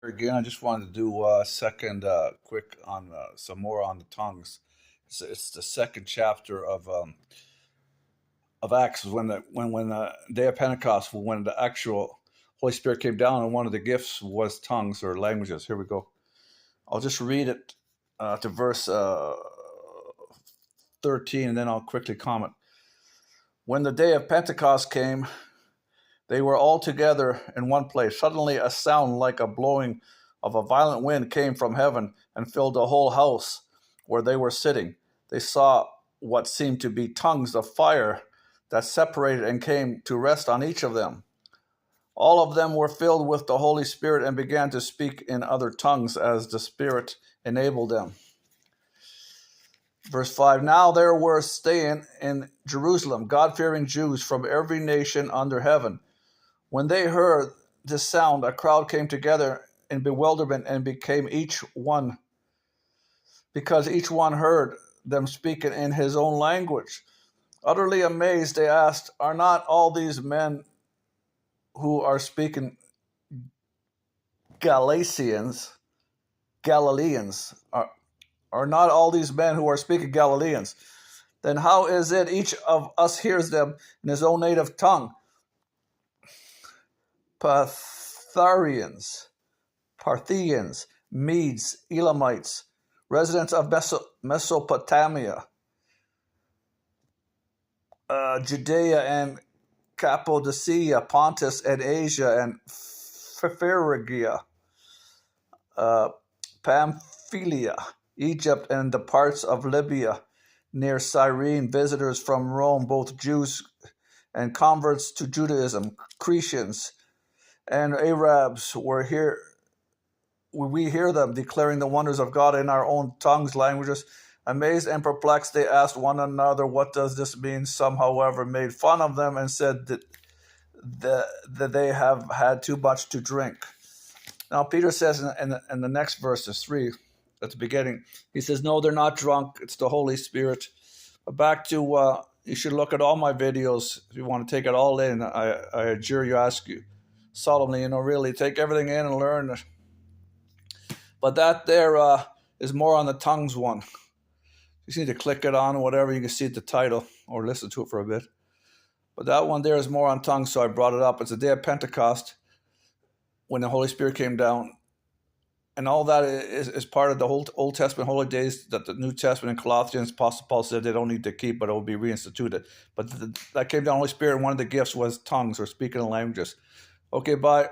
Again, I just wanted to do a second quick on some more on the tongues. It's the second chapter of Acts when the day of Pentecost, when the actual Holy Spirit came down, and one of the gifts was tongues or languages. Here we go. I'll just read it to verse 13, and then I'll quickly comment. When the day of Pentecost came, they were all together in one place. Suddenly, a sound like a blowing of a violent wind came from heaven and filled the whole house where they were sitting. They saw what seemed to be tongues of fire that separated and came to rest on each of them. All of them were filled with the Holy Spirit and began to speak in other tongues as the Spirit enabled them. Verse 5, now there were staying in Jerusalem God-fearing Jews from every nation under heaven. When they heard this sound, a crowd came together in bewilderment and because each one heard them speaking in his own language. Utterly amazed, they asked, are not all these men who are speaking Galileans? Are not all these men who are speaking Galileans? Then how is it each of us hears them in his own native tongue? Parthians, Medes, Elamites, residents of Mesopotamia, Judea and Cappadocia, Pontus and Asia and Phrygia, Pamphylia, Egypt and the parts of Libya near Cyrene, visitors from Rome, both Jews and converts to Judaism, Cretians and Arabs were here. We hear them declaring the wonders of God in our own tongues, languages. Amazed and perplexed, they asked one another, what does this mean? Some, however, made fun of them and said that they have had too much to drink. Now, Peter says in the next verses 3, at the beginning, he says, no, they're not drunk. It's the Holy Spirit. But back to, you should look at all my videos if you want to take it all in. I adjure you, ask you solemnly, really take everything in and learn it. But that there is more on the tongues one. You just need to click it on or whatever. You can see the title or listen to it for a bit. But that one there is more on tongues, so I brought it up. It's the day of Pentecost when the Holy Spirit came down. And all that is part of the whole Old Testament holy days that the New Testament in Colossians, Apostle Paul said they don't need to keep, but it will be reinstituted. But that came down, Holy Spirit, and one of the gifts was tongues or speaking in languages. Okay, bye.